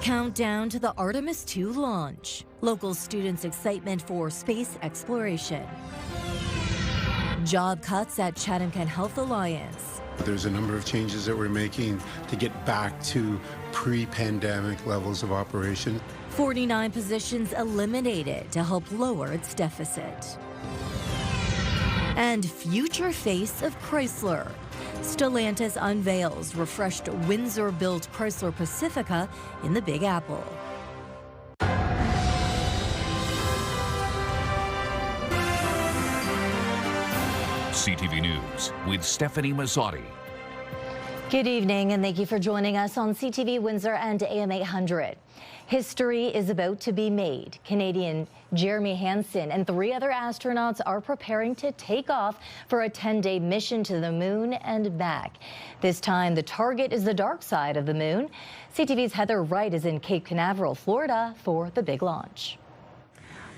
Countdown to the Artemis II launch. Local students' excitement for space exploration. Job cuts at Chatham-Kent Health Alliance. There's a number of changes that we're making to get back to pre-pandemic levels of operation. 49 positions eliminated to help lower its deficit. And future face of Chrysler. Stellantis unveils refreshed Windsor-built Chrysler Pacifica in the Big Apple. CTV News with Stefanie Masotti. Good evening and thank you for joining us on CTV Windsor and AM 800. History is about to be made. Canadian Jeremy Hansen and 3 other astronauts are preparing to take off for a 10-day mission to the moon and back. This time, the target is the dark side of the moon. CTV's Heather Wright is in Cape Canaveral, Florida for the big launch.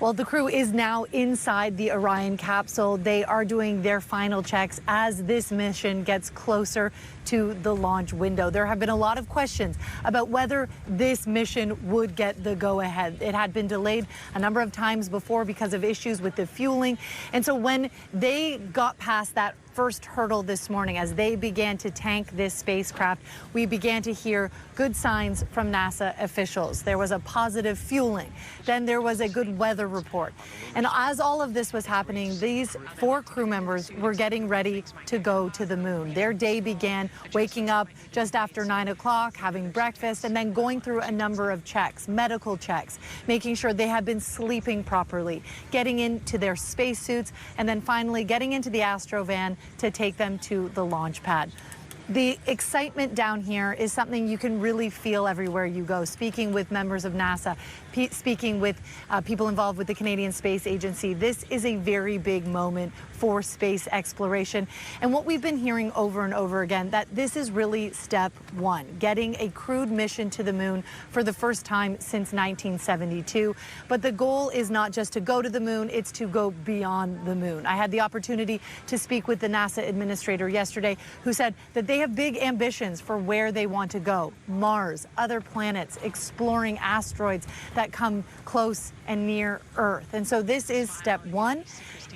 Well, the crew is now inside the Orion capsule. They are doing their final checks as this mission gets closer to the launch window. There have been a lot of questions about whether this mission would get the go-ahead. It had been delayed a number of times before because of issues with the fueling. And so when they got past that first hurdle this morning, as they began to tank this spacecraft, we began to hear good signs from NASA officials. There was a positive fueling. Then there was a good weather report. And as all of this was happening, these 4 crew members were getting ready to go to the moon. Their day began waking up just after 9 o'clock, having breakfast, and then going through a number of checks, medical checks, making sure they had been sleeping properly, getting into their spacesuits, and then finally getting into the Astrovan to take them to the launch pad. The excitement down here is something you can really feel everywhere you go. Speaking with members of NASA, speaking with people involved with the Canadian Space Agency, this is a very big moment for space exploration. And what we've been hearing over and over again, that this is really step 1, getting a crewed mission to the moon for the first time since 1972. But the goal is not just to go to the moon, it's to go beyond the moon. I had the opportunity to speak with the NASA administrator yesterday, who said that they have big ambitions for where they want to go. Mars, other planets, exploring asteroids that come close and near Earth. And so this is step 1.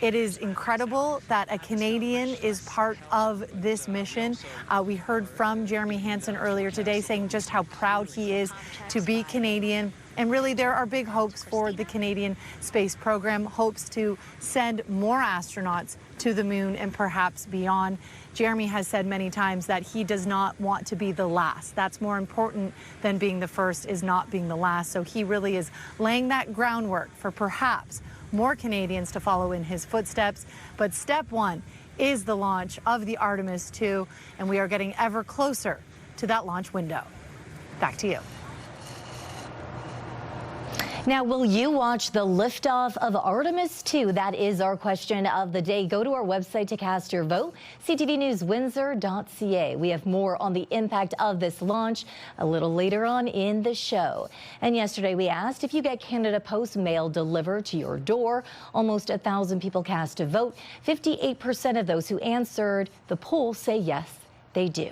It is incredible that a Canadian is part of this mission. We heard from Jeremy Hansen earlier today saying just how proud he is to be Canadian. And really, there are big hopes for the Canadian space program, hopes to send more astronauts to the moon and perhaps beyond. Jeremy has said many times that he does not want to be the last. That's more important than being the first, is not being the last. So he really is laying that groundwork for perhaps more Canadians to follow in his footsteps. But step 1 is the launch of the Artemis II, and we are getting ever closer to that launch window. Back to you. Now, will you watch the liftoff of Artemis II? That is our question of the day. Go to our website to cast your vote, ctvnewswindsor.ca. We have more on the impact of this launch a little later on in the show. And yesterday we asked if you get Canada Post mail delivered to your door. Almost 1,000 people cast a vote. 58% of those who answered the poll say yes, they do.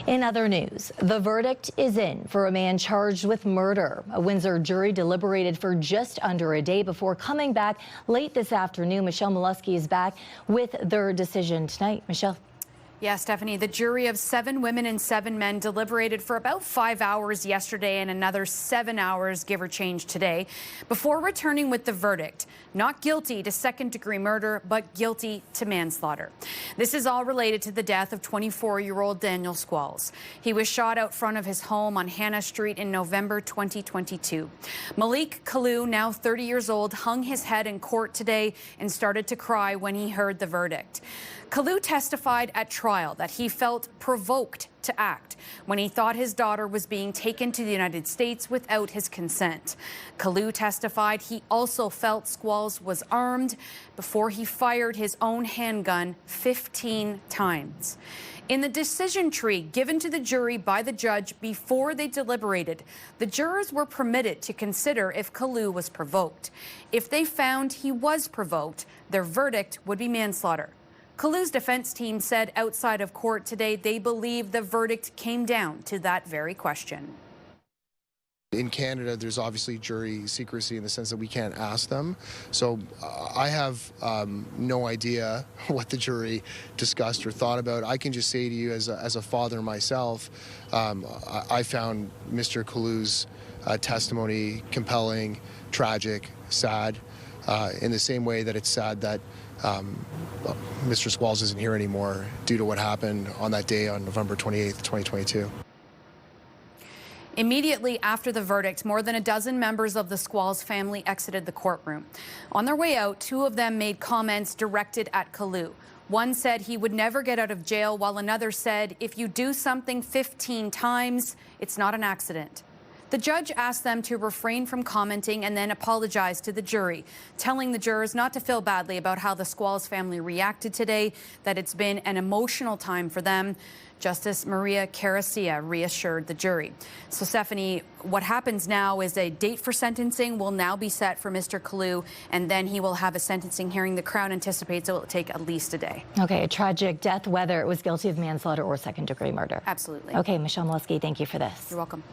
In other news, the verdict is in for a man charged with murder. A Windsor jury deliberated for just under a day before coming back late this afternoon. Michelle Molesky is back with their decision tonight. Michelle. Yeah, Stephanie, the jury of 7 women and 7 men deliberated for about 5 hours yesterday and another 7 hours, give or change, today, before returning with the verdict. Not guilty to second-degree murder, but guilty to manslaughter. This is all related to the death of 24-year-old Daniel Squalls. He was shot out front of his home on Hannah Street in November 2022. Malik Kalu, now 30 years old, hung his head in court today and started to cry when he heard the verdict. Kalu testified at trial that he felt provoked to act when he thought his daughter was being taken to the United States without his consent. Kalu testified he also felt Squalls was armed before he fired his own handgun 15 times. In the decision tree given to the jury by the judge before they deliberated, the jurors were permitted to consider if Kalu was provoked. If they found he was provoked, their verdict would be manslaughter. Kalu's defense team said outside of court today they believe the verdict came down to that very question. In Canada, there's obviously jury secrecy in the sense that we can't ask them. So I have no idea what the jury discussed or thought about. I can just say to you as a father myself, I found Mr. Kalu's testimony compelling, tragic, sad, in the same way that it's sad that Mr. Squalls isn't here anymore due to what happened on that day on November 28th, 2022. Immediately after the verdict, more than a dozen members of the Squalls family exited the courtroom. On their way out, two of them made comments directed at Kalu. One said he would never get out of jail, while another said, if you do something 15 times, it's not an accident. The judge asked them to refrain from commenting and then apologized to the jury, telling the jurors not to feel badly about how the Squalls family reacted today, that it's been an emotional time for them. Justice Maria Caracia reassured the jury. So, Stefanie, what happens now is a date for sentencing will now be set for Mr. Kalu, and then he will have a sentencing hearing. The Crown anticipates it will take at least a day. Okay, a tragic death, whether it was guilty of manslaughter or second-degree murder. Absolutely. Okay, Michelle Molesky, thank you for this. You're welcome.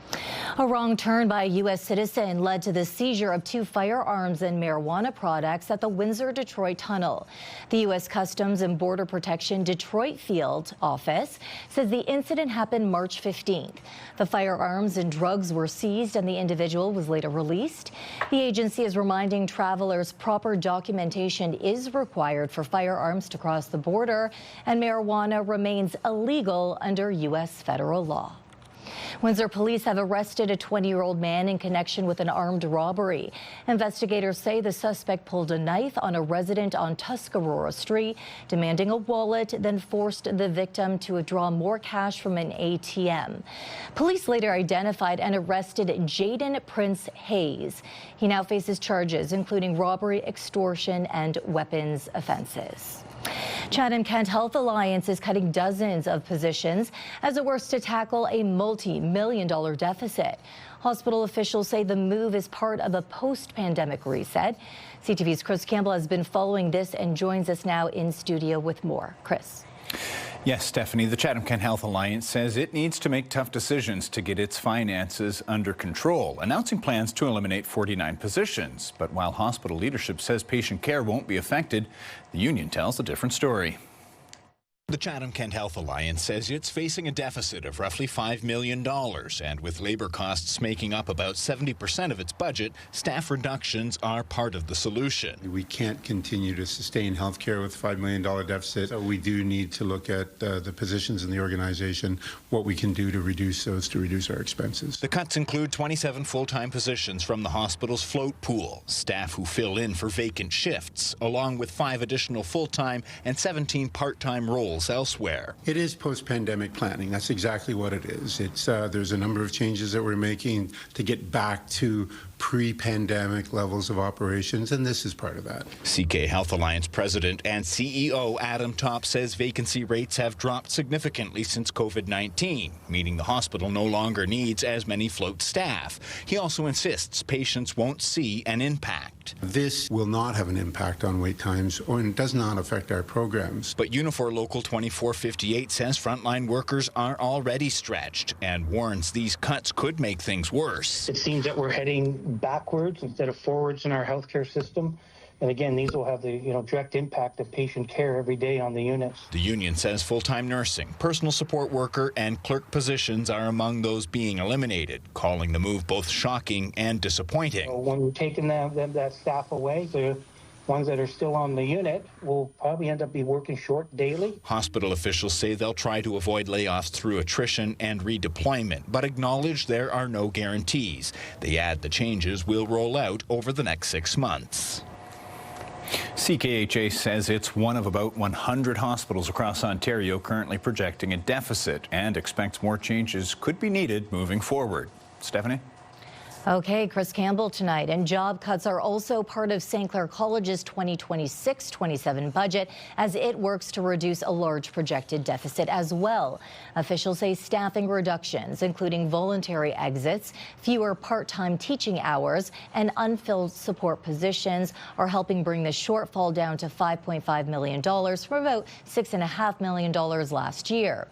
A wrong turn by a U.S. citizen led to the seizure of 2 firearms and marijuana products at the Windsor-Detroit tunnel. The U.S. Customs and Border Protection Detroit Field Office says the incident happened March 15th. The firearms and drugs were seized and the individual was later released. The agency is reminding travelers proper documentation is required for firearms to cross the border, and marijuana remains illegal under U.S. federal law. Windsor police have arrested a 20-year-old man in connection with an armed robbery. Investigators say the suspect pulled a knife on a resident on Tuscarora Street, demanding a wallet, then forced the victim to withdraw more cash from an ATM. Police later identified and arrested Jaden Prince Hayes. He now faces charges including robbery, extortion, and weapons offenses. Chatham-Kent Health Alliance is cutting dozens of positions as it works to tackle a multi-million-dollar deficit. Hospital officials say the move is part of a post-pandemic reset. CTV's Chris Campbell has been following this and joins us now in studio with more. Chris. Yes, Stefanie, the Chatham-Kent Health Alliance says it needs to make tough decisions to get its finances under control, announcing plans to eliminate 49 positions. But while hospital leadership says patient care won't be affected, the union tells a different story. The Chatham-Kent Health Alliance says it's facing a deficit of roughly $5 million, and with labor costs making up about 70% of its budget, staff reductions are part of the solution. We can't continue to sustain health care with a $5 million deficit. So we do need to look at the positions in the organization, what we can do to reduce those, to reduce our expenses. The cuts include 27 full-time positions from the hospital's float pool, staff who fill in for vacant shifts, along with 5 additional full-time and 17 part-time roles elsewhere. It is post-pandemic planning. That's exactly what it is. It's there's a number of changes that we're making to get back to pre-pandemic levels of operations, and this is part of that. CK Health Alliance President and CEO Adam Topp says vacancy rates have dropped significantly since COVID-19, meaning the hospital no longer needs as many float staff. He also insists patients won't see an impact. This will not have an impact on wait times, and does not affect our programs. But Unifor Local 2458 says frontline workers are already stretched and warns these cuts could make things worse. It seems that we're heading backwards instead of forwards in our healthcare system. And again, these will have the direct impact of patient care every day on the units. The union says full-time nursing, personal support worker, and clerk positions are among those being eliminated, calling the move both shocking and disappointing. So when we're taking that staff away, the ones that are still on the unit will probably end up working short daily. Hospital officials say they'll try to avoid layoffs through attrition and redeployment, but acknowledge there are no guarantees. They add the changes will roll out over the next 6 months. CKHA says it's one of about 100 hospitals across Ontario currently projecting a deficit and expects more changes could be needed moving forward. Stefanie? Okay, Chris Campbell tonight. And job cuts are also part of St. Clair College's 2026-27 budget as it works to reduce a large projected deficit as well. Officials say staffing reductions, including voluntary exits, fewer part-time teaching hours, and unfilled support positions are helping bring the shortfall down to $5.5 million from about $6.5 million last year.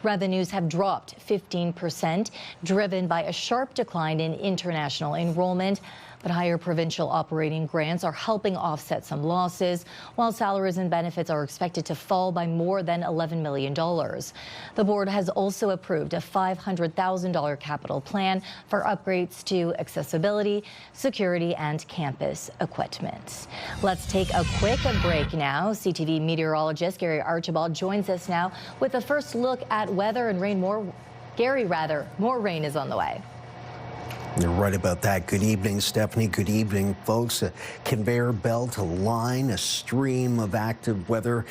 Revenues have dropped 15%, driven by a sharp decline in international enrollment. But higher provincial operating grants are helping offset some losses, while salaries and benefits are expected to fall by more than $11 million. The board has also approved a $500,000 capital plan for upgrades to accessibility, security, and campus equipment. Let's take a quick break now. CTV meteorologist Gary Archibald joins us now with a first look at weather and rain. More rain is on the way. You're right about that. Good evening, Stephanie. Good evening, folks. A conveyor belt, a line, a stream of active weather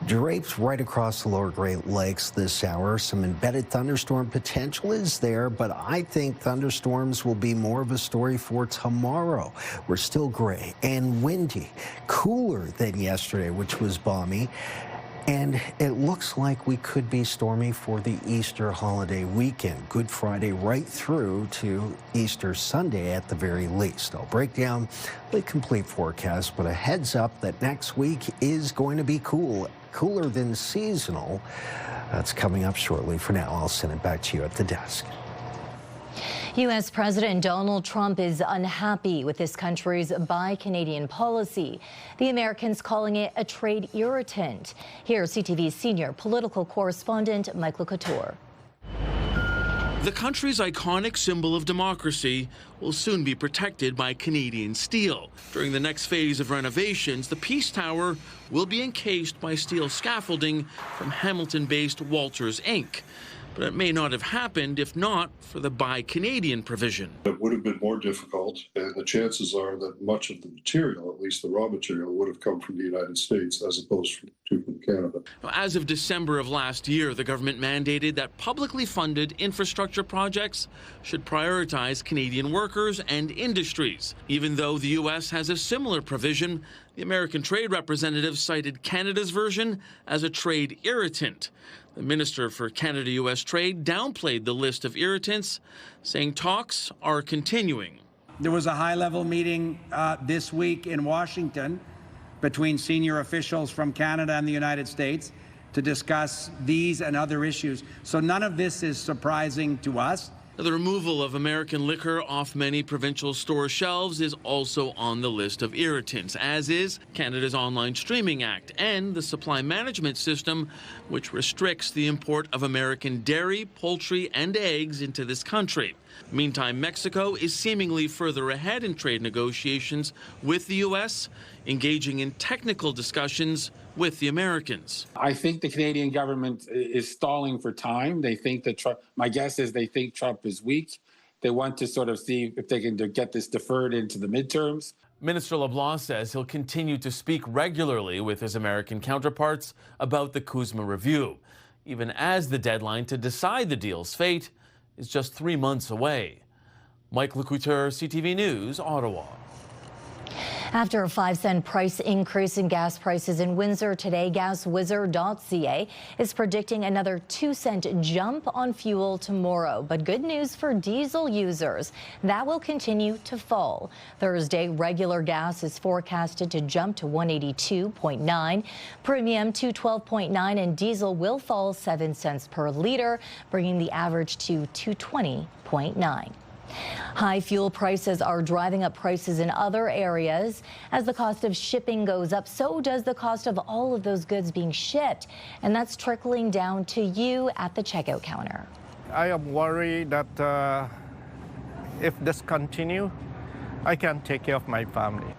drapes right across the lower Great Lakes this hour. Some embedded thunderstorm potential is there, but I think thunderstorms will be more of a story for tomorrow. We're still gray and windy, cooler than yesterday, which was balmy. And it looks like we could be stormy for the Easter holiday weekend, Good Friday right through to Easter Sunday at the very least. I'll break down the complete forecast, but a heads up that next week is going to be cooler than seasonal. That's coming up shortly. For now, I'll send it back to you at the desk. U.S. President Donald Trump is unhappy with this country's Buy Canadian policy. The Americans calling it a trade irritant. Here's CTV's senior political correspondent, Michael Couture. The country's iconic symbol of democracy will soon be protected by Canadian steel. During the next phase of renovations, the Peace Tower will be encased by steel scaffolding from Hamilton-based Walters Inc. But it may not have happened if not for the Buy Canadian provision. It would have been more difficult, and the chances are that much of the material, at least the raw material, would have come from the United States as opposed to from Canada. As of December of last year, the government mandated that publicly funded infrastructure projects should prioritize Canadian workers and industries. Even though the U.S. has a similar provision, the American Trade Representative cited Canada's version as a trade irritant. The Minister for Canada-U.S. Trade downplayed the list of irritants, saying talks are continuing. There was a high-level meeting this week in Washington between senior officials from Canada and the United States to discuss these and other issues. So none of this is surprising to us. The removal of American liquor off many provincial store shelves is also on the list of irritants, as is Canada's Online Streaming Act and the Supply Management System, which restricts the import of American dairy, poultry, and eggs into this country. Meantime, Mexico is seemingly further ahead in trade negotiations with the U.S., engaging in technical discussions with the Americans. I think the Canadian government is stalling for time. They think that Trump, my guess is they think Trump is weak. They want to sort of see if they can get this deferred into the midterms. Minister LeBlanc says he'll continue to speak regularly with his American counterparts about the Kuzma review, even as the deadline to decide the deal's fate is just 3 months away. Mike Couture, CTV News, Ottawa. After a 5-cent price increase in gas prices in Windsor today, GasWizard.ca is predicting another 2-cent jump on fuel tomorrow. But good news for diesel users. That will continue to fall. Thursday, regular gas is forecasted to jump to $182.9, premium to $12.9, and diesel will fall 7 cents per liter, bringing the average to $220.9. High fuel prices are driving up prices in other areas. As the cost of shipping goes up, so does the cost of all of those goods being shipped. And that's trickling down to you at the checkout counter. I am worried that if this continues, I can't take care of my family.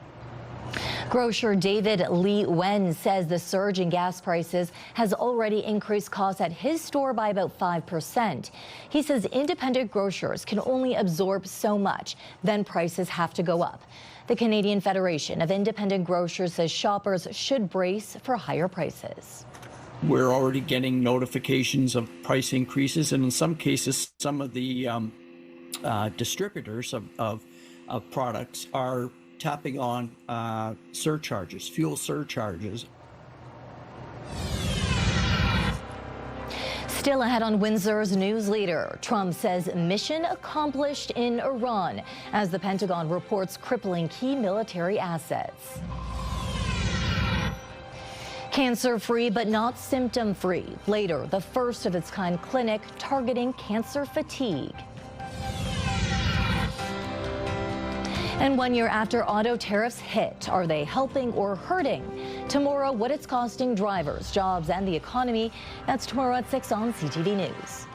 Grocer David Lee Wen says the surge in gas prices has already increased costs at his store by about 5%. He says independent grocers can only absorb so much, then prices have to go up. The Canadian Federation of Independent Grocers says shoppers should brace for higher prices. We're already getting notifications of price increases, and in some cases, some of the distributors of products are tapping on surcharges, fuel surcharges. Still ahead on Windsor's news leader, Trump says mission accomplished in Iran as the Pentagon reports crippling key military assets. Cancer-free but not symptom-free. Later, the first of its kind clinic targeting cancer fatigue. And 1 year after auto tariffs hit, are they helping or hurting? Tomorrow, what it's costing drivers, jobs, and the economy. That's tomorrow at 6 on CTV News.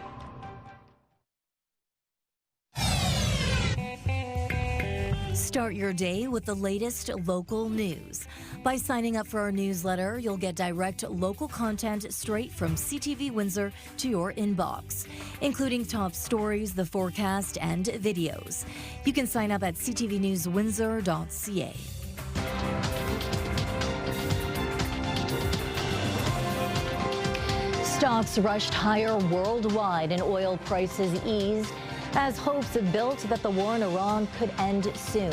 Start your day with the latest local news. By signing up for our newsletter, you'll get direct local content straight from CTV Windsor to your inbox, including top stories, the forecast, and videos. You can sign up at ctvnewswindsor.ca. Stocks rushed higher worldwide and oil prices eased as hopes built that the war in Iran could end soon.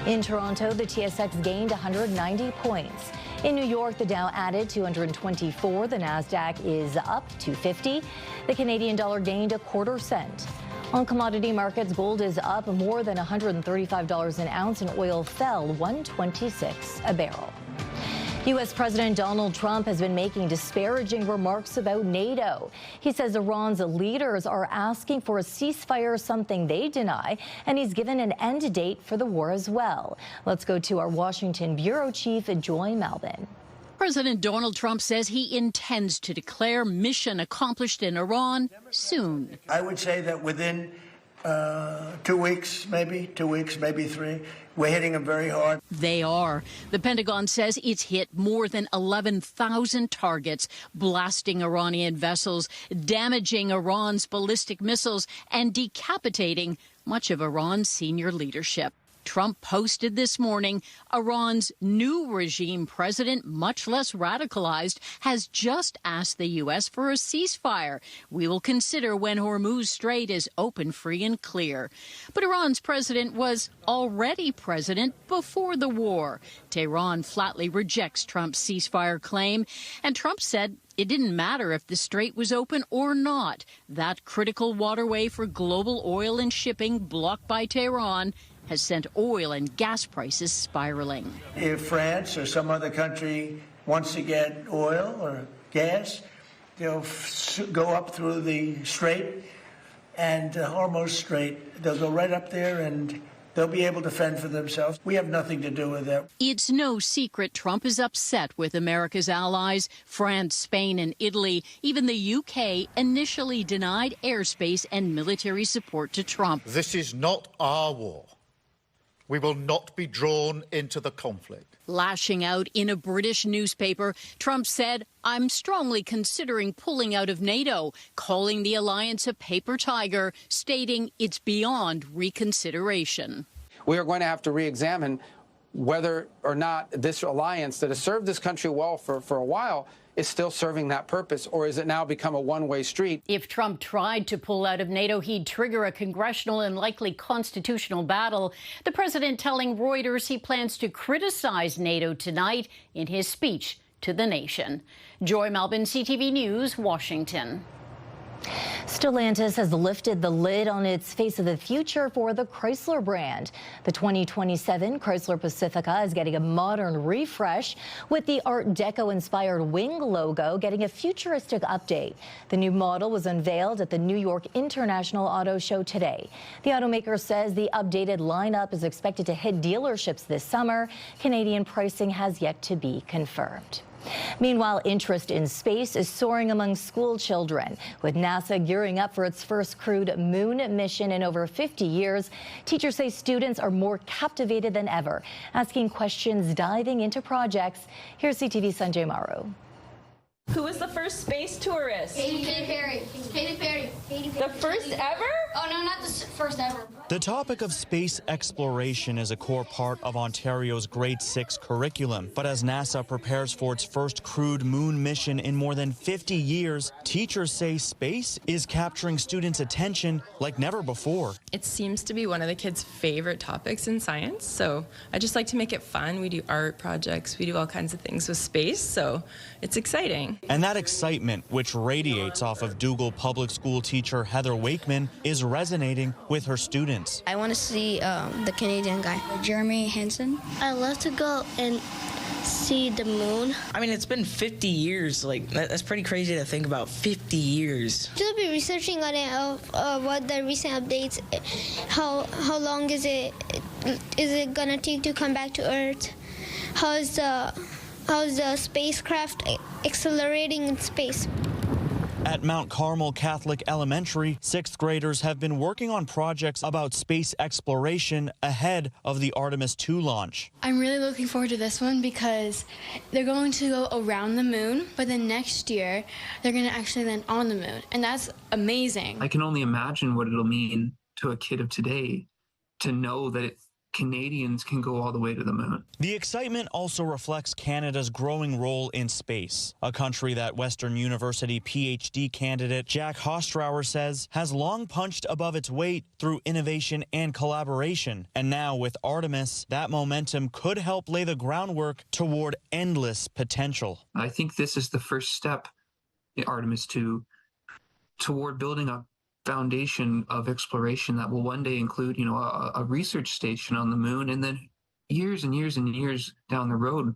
In Toronto, the TSX gained 190 points. In New York, the Dow added 224. The Nasdaq is up 250. The Canadian dollar gained a quarter cent. On commodity markets, gold is up more than $135 an ounce and oil fell $126 a barrel. U.S. President Donald Trump has been making disparaging remarks about NATO. He says Iran's leaders are asking for a ceasefire, something they deny, and he's given an end date for the war as well. Let's go to our Washington bureau chief, Joy Malbin. President Donald Trump says he intends to declare mission accomplished in Iran soon. I would say that within 2 weeks, maybe 3. We're hitting them very hard. They are. The Pentagon says it's hit more than 11,000 targets, blasting Iranian vessels, damaging Iran's ballistic missiles, and decapitating much of Iran's senior leadership. Trump posted this morning, Iran's new regime president, much less radicalized, has just asked the U.S. for a ceasefire. We will consider when Hormuz Strait is open, free, and clear. But Iran's president was already president before the war. Tehran flatly rejects Trump's ceasefire claim, and Trump said it didn't matter if the strait was open or not. That critical waterway for global oil and shipping blocked by Tehran has sent oil and gas prices spiraling. If France or some other country wants to get oil or gas, they'll go up through the strait and Hormuz Strait. They'll go right up there and they'll be able to fend for themselves. We have nothing to do with that. It's no secret Trump is upset with America's allies. France, Spain, and Italy. Even the UK initially denied airspace and military support to Trump. This is not our war. We will not be drawn into the conflict. Lashing out in a British newspaper, Trump said, I'm strongly considering pulling out of NATO, calling the alliance a paper tiger, stating it's beyond reconsideration. We are going to have to re-examine whether or not this alliance that has served this country well for a while is still serving that purpose, or has it now become a one-way street? If Trump tried to pull out of NATO, he'd trigger a congressional and likely constitutional battle. The president telling Reuters he plans to criticize NATO tonight in his speech to the nation. Joy Malbin, CTV News, Washington. Stellantis has lifted the lid on its face of the future for the Chrysler brand. The 2027 Chrysler Pacifica is getting a modern refresh, with the Art Deco-inspired wing logo getting a futuristic update. The new model was unveiled at the New York International Auto Show today. The automaker says the updated lineup is expected to hit dealerships this summer. Canadian pricing has yet to be confirmed. Meanwhile, interest in space is soaring among school children. With NASA gearing up for its first crewed moon mission in over 50 years, teachers say students are more captivated than ever, asking questions, diving into projects. Here's CTV's Sanjay Maru. Who was the first space tourist? Katy Perry. Katy Perry. The first ever? Oh, no, not the first ever. The topic of space exploration is a core part of Ontario's grade 6 curriculum. But as NASA prepares for its first crewed moon mission in more than 50 years, teachers say space is capturing students' attention like never before. It seems to be one of the kids' favorite topics in science, so I just like to make it fun. We do art projects, we do all kinds of things with space, so it's exciting. And that excitement, which radiates off of Dougal Public School teacher Heather Wakeman, is resonating with her students. I want to see the Canadian guy, Jeremy Hansen. I love to go and see the moon. I mean, it's been 50 years. Like, that's pretty crazy to think about. 50 years. Just be researching on it of what the recent updates. How long is it gonna take to come back to Earth? How's the spacecraft accelerating in space? At Mount Carmel Catholic Elementary, 6th graders have been working on projects about space exploration ahead of the Artemis II launch. I'm really looking forward to this one because they're going to go around the moon, but then next year they're going to actually land on the moon, and that's amazing. I can only imagine what it'll mean to a kid of today to know that Canadians can go all the way to the moon. The excitement also reflects Canada's growing role in space, a country that Western University PhD candidate Jack Hostrower says has long punched above its weight through innovation and collaboration. And now with Artemis, that momentum could help lay the groundwork toward endless potential. I think this is the first step in Artemis II toward building a foundation of exploration that will one day include, a research station on the moon, and then years and years and years down the road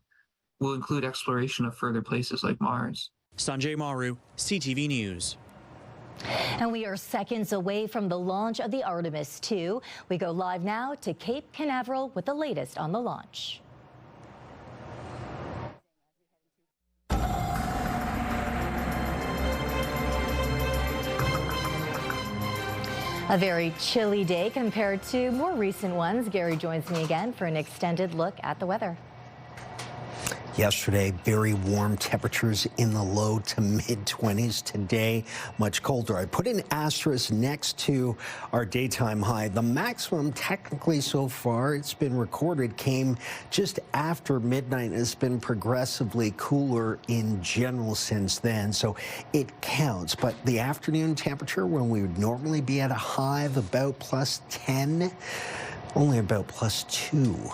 will include exploration of further places like Mars. Sanjay Maru, CTV News. And we are seconds away from the launch of the Artemis II. We go live now to Cape Canaveral with the latest on the launch. A very chilly day compared to more recent ones. Gary joins me again for an extended look at the weather. Yesterday, very warm temperatures in the low to mid-20s. Today, much colder. I put an asterisk next to our daytime high. The maximum, technically so far, it's been recorded, came just after midnight. It's been progressively cooler in general since then, so it counts. But the afternoon temperature, when we would normally be at a high of about +10, only about +2.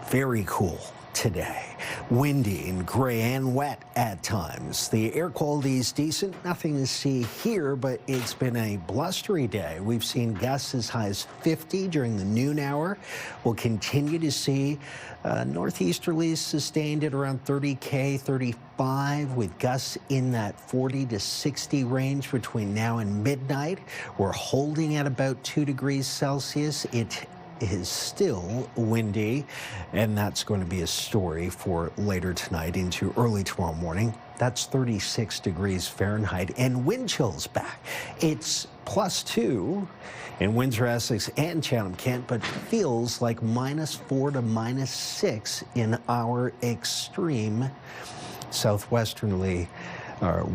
Very cool today. Windy and gray and wet at times. The air quality is decent. Nothing to see here, but it's been a blustery day. We've seen gusts as high as 50 during the noon hour. We'll continue to see northeasterlies sustained at around 30 35, with gusts in that 40 to 60 range between now and midnight. We're holding at about 2 degrees Celsius. It is still windy, and that's going to be a story for later tonight into early tomorrow morning. That's 36 degrees Fahrenheit, and wind chill's back. It's +2 in Windsor, Essex, and Chatham-Kent, but feels like -4 to -6 in our extreme southwesterly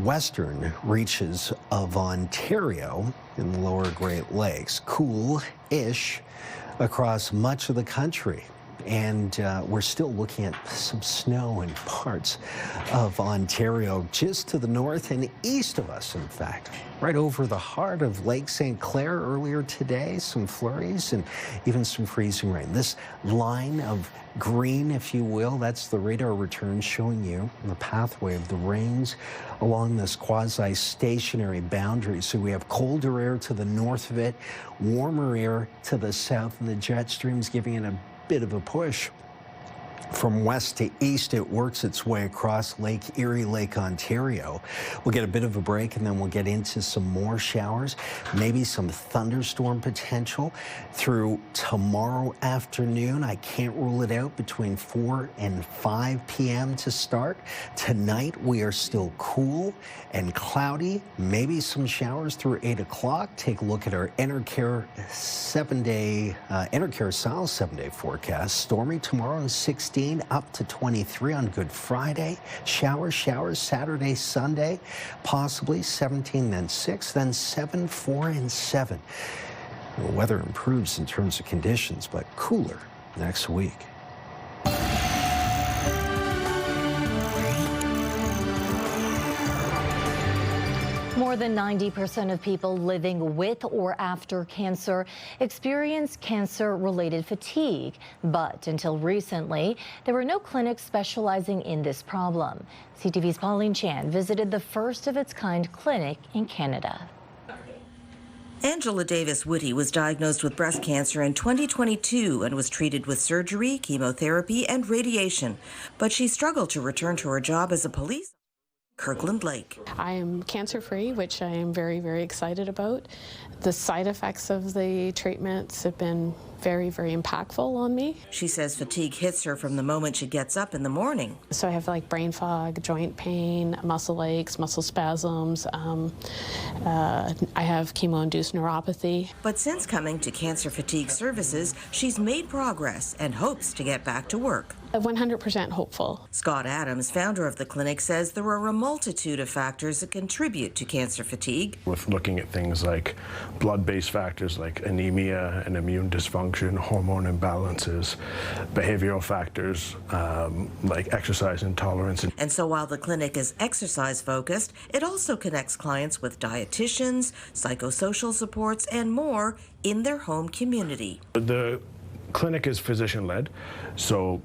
western reaches of Ontario in the lower Great Lakes. Cool-ish across much of the country. And we're still looking at some snow in parts of Ontario, just to the north and east of us, in fact. Right over the heart of Lake St. Clair earlier today, some flurries and even some freezing rain. This line of green, if you will, that's the radar return showing you the pathway of the rains along this quasi-stationary boundary. So we have colder air to the north of it, warmer air to the south, and the jet stream's giving it a bit of a push. From west to east, it works its way across Lake Erie, Lake Ontario. We'll get a bit of a break, and then we'll get into some more showers, maybe some thunderstorm potential through tomorrow afternoon. I can't rule it out between 4 and 5 p.m. to start. Tonight, we are still cool and cloudy, maybe some showers through 8 o'clock. Take a look at our Enercare 7-day, Enercare South 7-day forecast. Stormy tomorrow and 16 16 up to 23 on Good Friday. Showers Saturday, Sunday, possibly 17, then 6, then 7, 4, and 7. The weather improves in terms of conditions, but cooler next week. More than 90% of people living with or after cancer experience cancer-related fatigue. But until recently, there were no clinics specializing in this problem. CTV's Pauline Chan visited the first of its kind clinic in Canada. Angela Davis-Whitty was diagnosed with breast cancer in 2022 and was treated with surgery, chemotherapy, and radiation. But she struggled to return to her job as a police officer in Kirkland Lake. I am cancer-free, which I am very, very excited about. The side effects of the treatments have been very, very impactful on me. She says fatigue hits her from the moment she gets up in the morning. So I have like brain fog, joint pain, muscle aches, muscle spasms. I have chemo-induced neuropathy. But since coming to Cancer Fatigue Services, she's made progress and hopes to get back to work. I'm 100% hopeful. Scott Adams, founder of the clinic, says there are a multitude of factors that contribute to cancer fatigue. With looking at things like blood-based factors like anemia and immune dysfunction, hormone imbalances, behavioral factors like exercise intolerance. And so while the clinic is exercise-focused, it also connects clients with dietitians, psychosocial supports, and more in their home community. The clinic is physician-led, so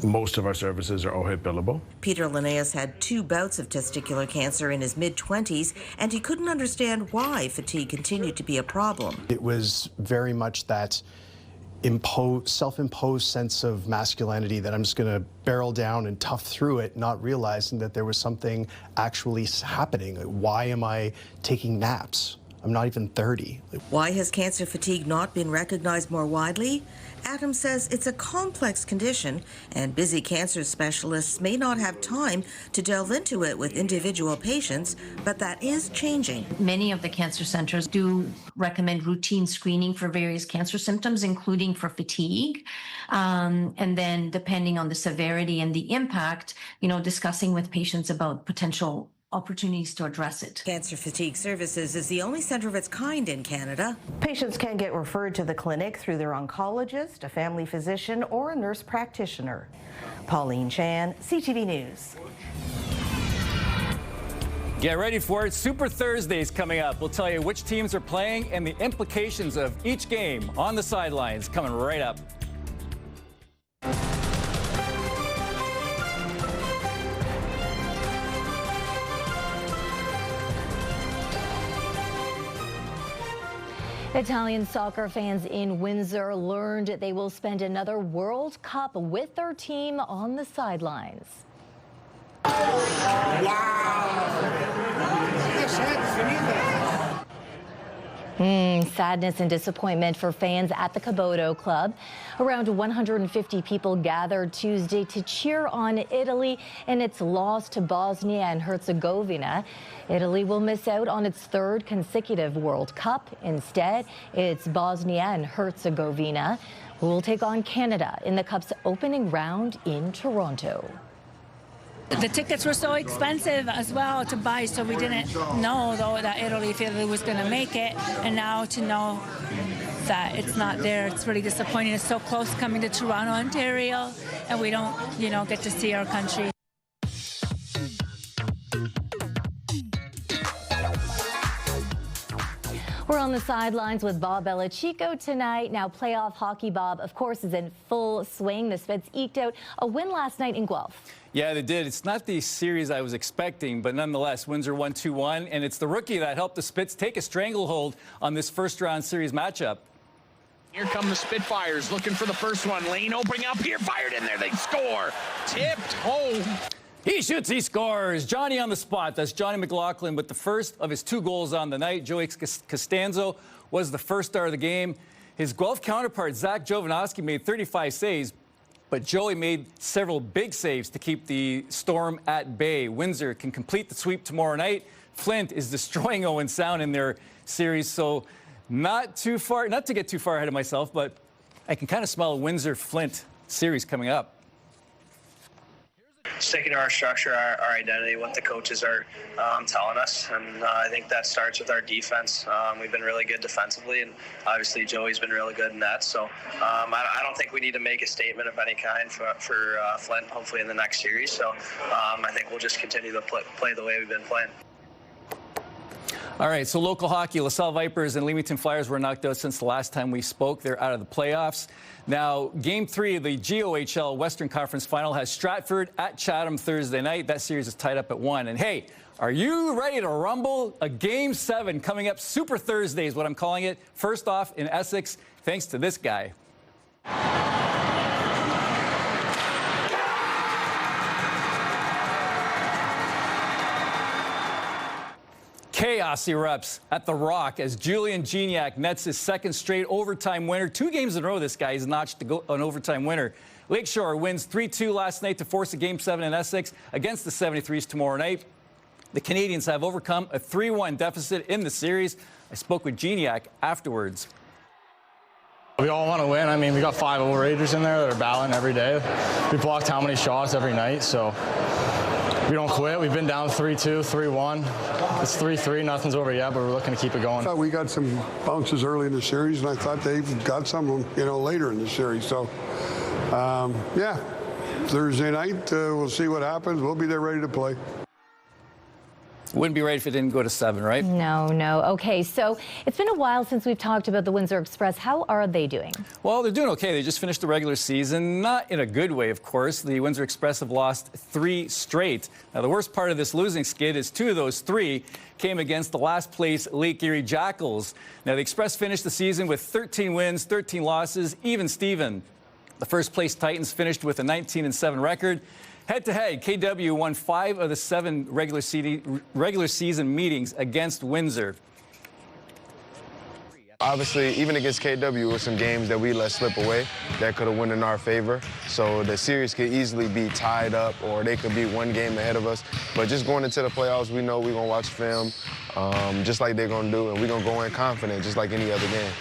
most of our services are OHIP billable. Peter Linnaeus had 2 bouts of testicular cancer in his mid-20s, and he couldn't understand why fatigue continued to be a problem. It was very much that self-imposed sense of masculinity that I'm just going to barrel down and tough through it, not realizing that there was something actually happening. Why am I taking naps? I'm not even 30. Why has cancer fatigue not been recognized more widely? Adams says it's a complex condition, and busy cancer specialists may not have time to delve into it with individual patients, but that is changing. Many of the cancer centers do recommend routine screening for various cancer symptoms, including for fatigue. And then depending on the severity and the impact, discussing with patients about potential opportunities to address it. Cancer Fatigue Services is the only center of its kind in Canada. Patients can get referred to the clinic through their oncologist, a family physician, or a nurse practitioner. Pauline Chan, CTV News. Get ready for it. Super Thursday's coming up. We'll tell you which teams are playing and the implications of each game on the sidelines, coming right up. Italian soccer fans in Windsor learned they will spend another World Cup with their team on the sidelines. Sadness and disappointment for fans at the Caboto Club. Around 150 people gathered Tuesday to cheer on Italy in its loss to Bosnia and Herzegovina. Italy will miss out on its 3rd consecutive World Cup. Instead, it's Bosnia and Herzegovina who will take on Canada in the Cup's opening round in Toronto. The tickets were so expensive as well to buy, so we didn't know though that Italy was going to make it, and now to know that it's not there, it's really disappointing. It's so close coming to Toronto, Ontario, and we don't, get to see our country. We're on the sidelines with Bob Belichico tonight. Now, playoff hockey, Bob, of course, is in full swing. The Spits eked out a win last night in Guelph. Yeah, they did. It's not the series I was expecting, but nonetheless, Windsor won 2-1, and it's the rookie that helped the Spits take a stranglehold on this first-round series matchup. Here come the Spitfires, looking for the first one. Lane opening up here, fired in there, they score. Tipped home. He shoots, he scores. Johnny on the spot. That's Johnny McLaughlin with the first of his 2 goals on the night. Joey Costanzo was the first star of the game. His Guelph counterpart, Zach Jovanovski, made 35 saves, but Joey made several big saves to keep the Storm at bay. Windsor can complete the sweep tomorrow night. Flint is destroying Owen Sound in their series, so not to get too far ahead of myself, but I can kind of smell a Windsor-Flint series coming up. sticking to our structure, our identity, what the coaches are telling us. And I think that starts with our defense. We've been really good defensively, and obviously Joey's been really good in that. So I don't think we need to make a statement of any kind for Flint, hopefully in the next series. So I think we'll just continue to play the way we've been playing. All right, so local hockey, LaSalle Vipers and Leamington Flyers were knocked out since the last time we spoke. They're out of the playoffs. Now, Game 3 of the GOHL Western Conference Final has Stratford at Chatham Thursday night. That series is tied up at 1. And hey, are you ready to rumble? A Game 7 coming up Super Thursday is what I'm calling it. First off in Essex, thanks to this guy. Chaos erupts at The Rock as Julian Gignac nets his second straight overtime winner. 2 games in a row this guy has notched an overtime winner. Lakeshore wins 3-2 last night to force a Game 7 in Essex against the 73s tomorrow night. The Canadians have overcome a 3-1 deficit in the series. I spoke with Gignac afterwards. We all want to win. I mean, we got 5 overagers in there that are battling every day. We blocked how many shots every night, so we don't quit. We've been down 3-2, 3-1. It's 3-3. Nothing's over yet, but we're looking to keep it going. I thought we got some bounces early in the series, and I thought they got some, later in the series. So, yeah, Thursday night, we'll see what happens. We'll be there ready to play. Wouldn't be right if it didn't go to 7, right? No. Okay, so it's been a while since we've talked about the Windsor Express. How are they doing? Well, they're doing okay. They just finished the regular season. Not in a good way, of course. The Windsor Express have lost 3 straight. Now, the worst part of this losing skid is 2 of those 3 came against the last place Lake Erie Jackals. Now, the Express finished the season with 13 wins, 13 losses, even Steven. The first place Titans finished with a 19-7 record. Head-to-head, KW won 5 of the 7 regular season meetings against Windsor. Obviously, even against KW, there were some games that we let slip away that could have won in our favor. So the series could easily be tied up, or they could be 1 game ahead of us. But just going into the playoffs, we know we're going to watch film just like they're going to do, and we're going to go in confident just like any other game.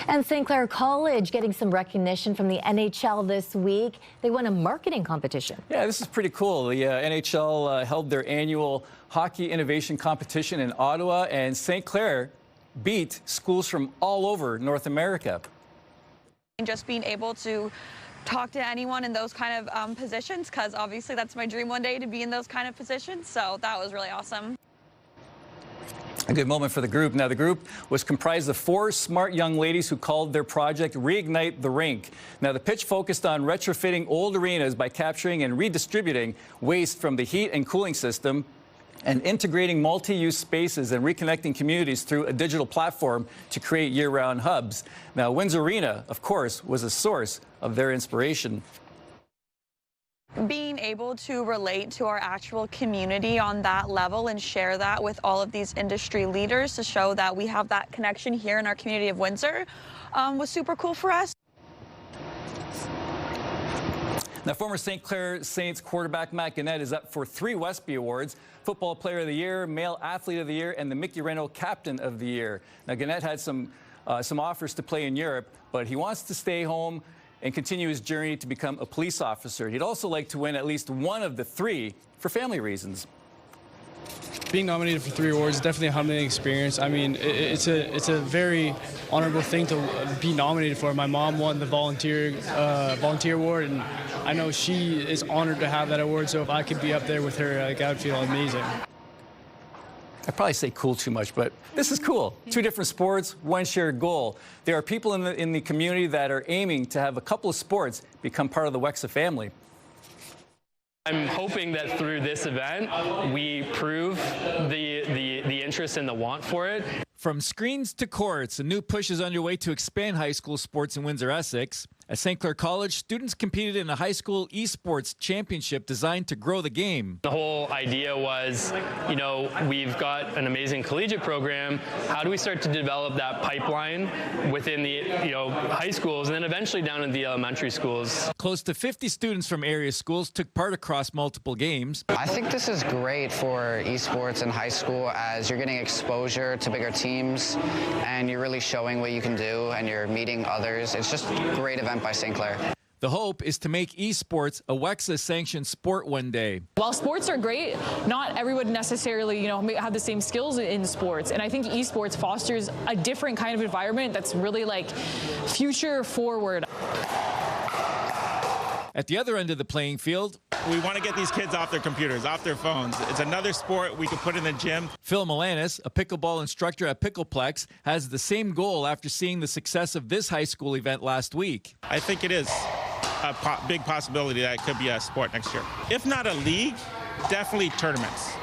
And St. Clair College getting some recognition from the NHL this week. They won a marketing competition. Yeah, this is pretty cool. The NHL held their annual hockey innovation competition in Ottawa, and St. Clair beat schools from all over North America. And just being able to talk to anyone in those kind of positions, because obviously that's my dream one day, to be in those kind of positions. So that was really awesome. A good moment for the group. Now, the group was comprised of 4 smart young ladies who called their project Reignite the Rink. Now, the pitch focused on retrofitting old arenas by capturing and redistributing waste from the heat and cooling system and integrating multi-use spaces and reconnecting communities through a digital platform to create year-round hubs. Now, Windsor Arena, of course, was a source of their inspiration. Being able to relate to our actual community on that level and share that with all of these industry leaders to show that we have that connection here in our community of Windsor was super cool for us. Now, former St. Clair Saints quarterback Matt Gannett is up for 3 Westby Awards: Football Player of the Year, Male Athlete of the Year, and the Mickey Reno Captain of the Year. Now, Gannett had some offers to play in Europe, but he wants to stay home and continue his journey to become a police officer. He'd also like to win at least 1 of the 3 for family reasons. Being nominated for 3 awards is definitely a humbling experience. I mean, it's a very honorable thing to be nominated for. My mom won the volunteer award, and I know she is honored to have that award. So if I could be up there with her, like, I would feel amazing. I probably say cool too much, but this is cool. 2 different sports, 1 shared goal. There are people in the community that are aiming to have a couple of sports become part of the Wexa family. I'm hoping that through this event, we prove the interest and the want for it. From screens to courts, a new push is underway to expand high school sports in Windsor, Essex. At St. Clair College, students competed in a high school esports championship designed to grow the game. The whole idea was, we've got an amazing collegiate program. How do we start to develop that pipeline within the, high schools and then eventually down in the elementary schools? Close to 50 students from area schools took part across multiple games. I think this is great for esports in high school, as you're getting exposure to bigger teams and you're really showing what you can do and you're meeting others. It's just a great event by St. Clair. The hope is to make esports a WEXA-sanctioned sport one day. While sports are great, not everyone necessarily, have the same skills in sports. And I think esports fosters a different kind of environment that's really like future forward. At the other end of the playing field, we want to get these kids off their computers, off their phones. It's another sport we can put in the gym. Phil Milanis, a pickleball instructor at Pickleplex, has the same goal after seeing the success of this high school event last week. I think it is a big possibility that it could be a sport next year. If not a league, definitely tournaments.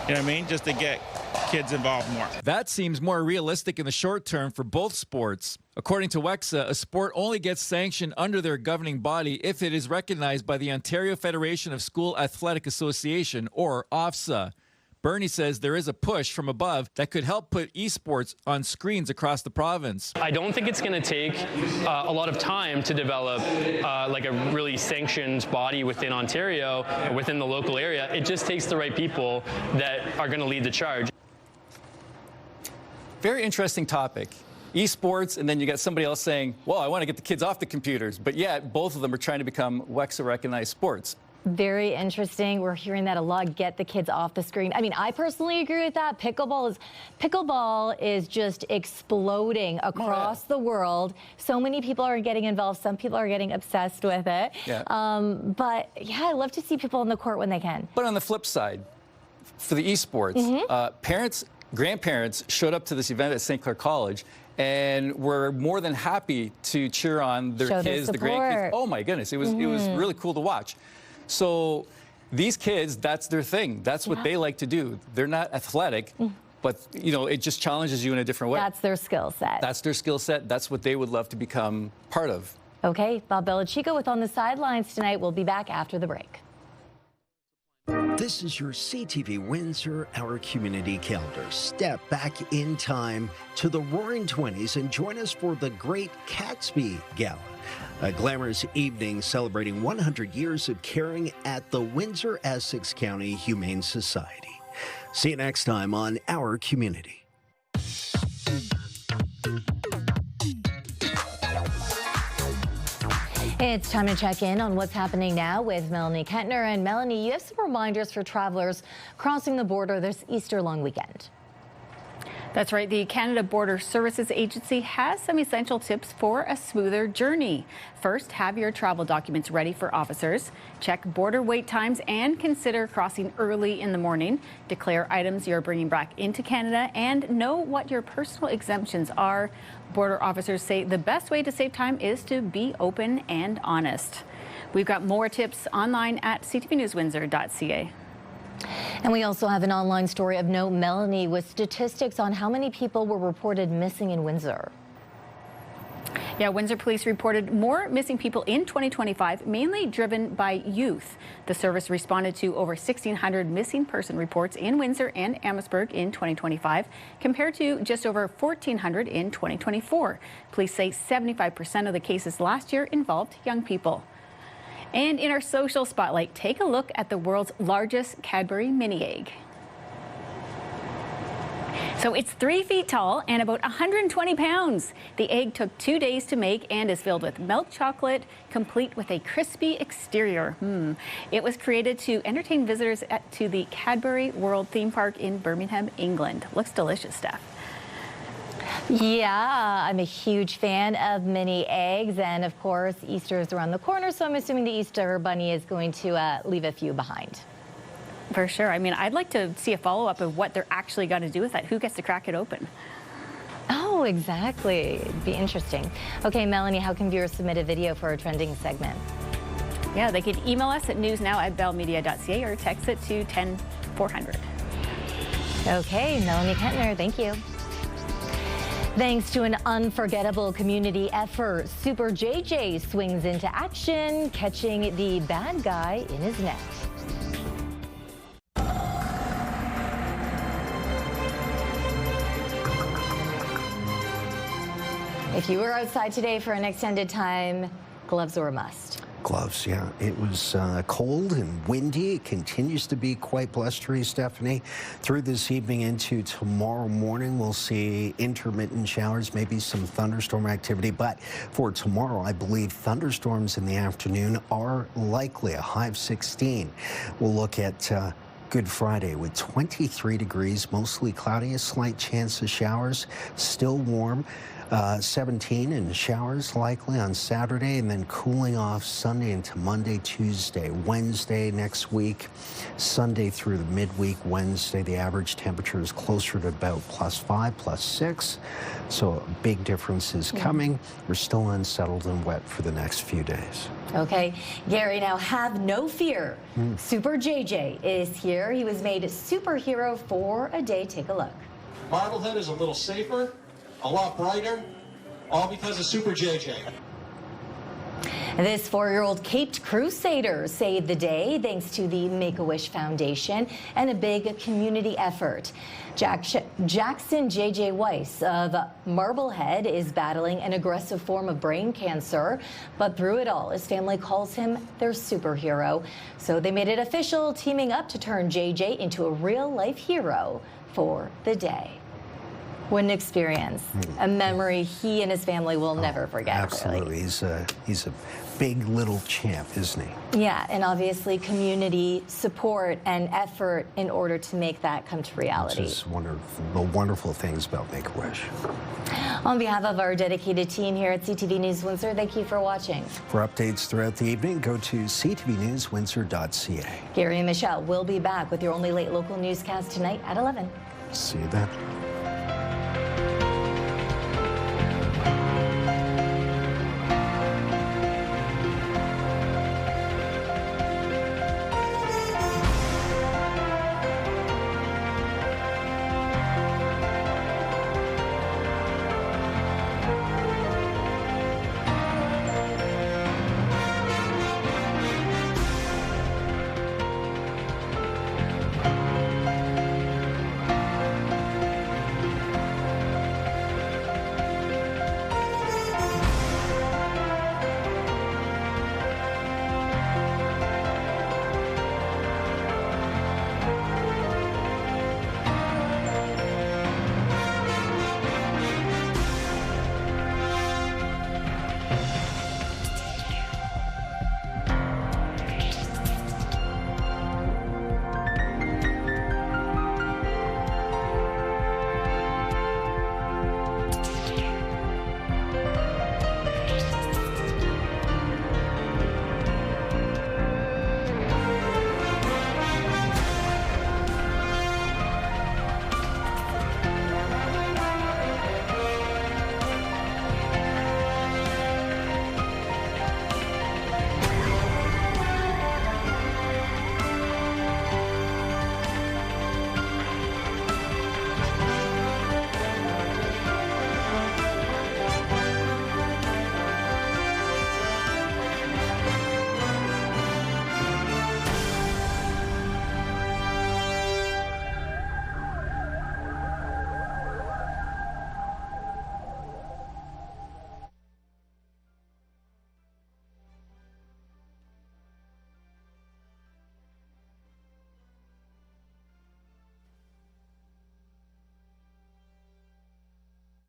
You know what I mean? Just to get kids involved more. That seems more realistic in the short term for both sports. According to WEXA, a sport only gets sanctioned under their governing body if it is recognized by the Ontario Federation of School Athletic Association, or OFSA. Bernie says there is a push from above that could help put esports on screens across the province. I don't think it's going to take a lot of time to develop like a really sanctioned body within Ontario, or within the local area. It just takes the right people that are going to lead the charge. Very interesting topic. Esports, and then you got somebody else saying, well, I want to get the kids off the computers, but yet both of them are trying to become WEXA-recognized sports. Very interesting. We're hearing that a lot. Get the kids off the screen. I mean, I personally agree with that. Pickleball is just exploding across the world. So many people are getting involved. Some people are getting obsessed with it. Yeah. But yeah, I love to see people on the court when they can. But on the flip side, for the esports, parents, grandparents showed up to this event at St. Clair College and were more than happy to cheer on their kids, the grandkids. Oh my goodness, it was really cool to watch. So these kids, that's their thing. That's what they like to do. They're not athletic, but it just challenges you in a different way. That's their skill set. That's their skill set. That's what they would love to become part of. Okay, Bob Belichico with On the Sidelines tonight. We'll be back after the break. This is your CTV Windsor, our community calendar. Step back in time to the Roaring 20s and join us for the Great Catsby Gala, a glamorous evening celebrating 100 years of caring at the Windsor-Essex County Humane Society. See you next time on Our Community. It's time to check in on what's happening now with Melanie Kentner. And Melanie, you have some reminders for travelers crossing the border this Easter long weekend. That's right. The Canada Border Services Agency has some essential tips for a smoother journey. First, have your travel documents ready for officers. Check border wait times and consider crossing early in the morning. Declare items you're bringing back into Canada and know what your personal exemptions are. Border officers say the best way to save time is to be open and honest. We've got more tips online at ctvnewswindsor.ca. And we also have an online story of note, Melanie, with statistics on how many people were reported missing in Windsor. Yeah, Windsor police reported more missing people in 2025, mainly driven by youth. The service responded to over 1,600 missing person reports in Windsor and Amherstburg in 2025, compared to just over 1,400 in 2024. Police say 75% of the cases last year involved young people. And in our social spotlight, take a look at the world's largest Cadbury mini egg. So it's 3 feet tall and about 120 pounds. The egg took 2 days to make and is filled with milk chocolate, complete with a crispy exterior. It was created to entertain visitors to the Cadbury World theme park in Birmingham, England. Looks delicious, Steph. Yeah, I'm a huge fan of mini eggs, and of course Easter is around the corner, so I'm assuming the Easter bunny is going to leave a few behind. For sure. I mean, I'd like to see a follow-up of what they're actually going to do with that. Who gets to crack it open? Oh, exactly. It'd be interesting. Okay, Melanie, how can viewers submit a video for our trending segment? Yeah, they can email us at newsnow@bellmedia.ca or text it to 10400. Okay, Melanie Kentner, thank you. Thanks to an unforgettable community effort, Super JJ swings into action, catching the bad guy in his net. If you were outside today for an extended time, gloves were a must. Gloves, yeah. It was cold and windy. It continues to be quite blustery, Stephanie. Through this evening into tomorrow morning, we'll see intermittent showers, maybe some thunderstorm activity. But for tomorrow, I believe thunderstorms in the afternoon are likely, a high of 16. We'll look at Good Friday with 23 degrees, mostly cloudy, a slight chance of showers, still warm. 17 and showers likely on Saturday, and then cooling off Sunday into Monday, Tuesday, Wednesday next week, Sunday through the midweek. Wednesday, the average temperature is closer to about +5, +6. So a big difference is coming. We're still unsettled and wet for the next few days. Okay, Gary, now have no fear. Super JJ is here. He was made a superhero for a day. Take a look. Marblehead is a little safer, a lot brighter, all because of Super JJ. This 4-year-old Caped Crusader saved the day thanks to the Make-A-Wish Foundation and a big community effort. Jackson JJ Weiss of Marblehead is battling an aggressive form of brain cancer, but through it all, his family calls him their superhero. So they made it official, teaming up to turn JJ into a real-life hero for the day. What an experience, a memory he and his family will never forget. Absolutely. Really. He's a big little champ, isn't he? Yeah, and obviously community support and effort in order to make that come to reality. Which is one of the wonderful things about Make-A-Wish. On behalf of our dedicated team here at CTV News Windsor, thank you for watching. For updates throughout the evening, go to ctvnewswindsor.ca. Gary and Michelle will be back with your only late local newscast tonight at 11. See you then.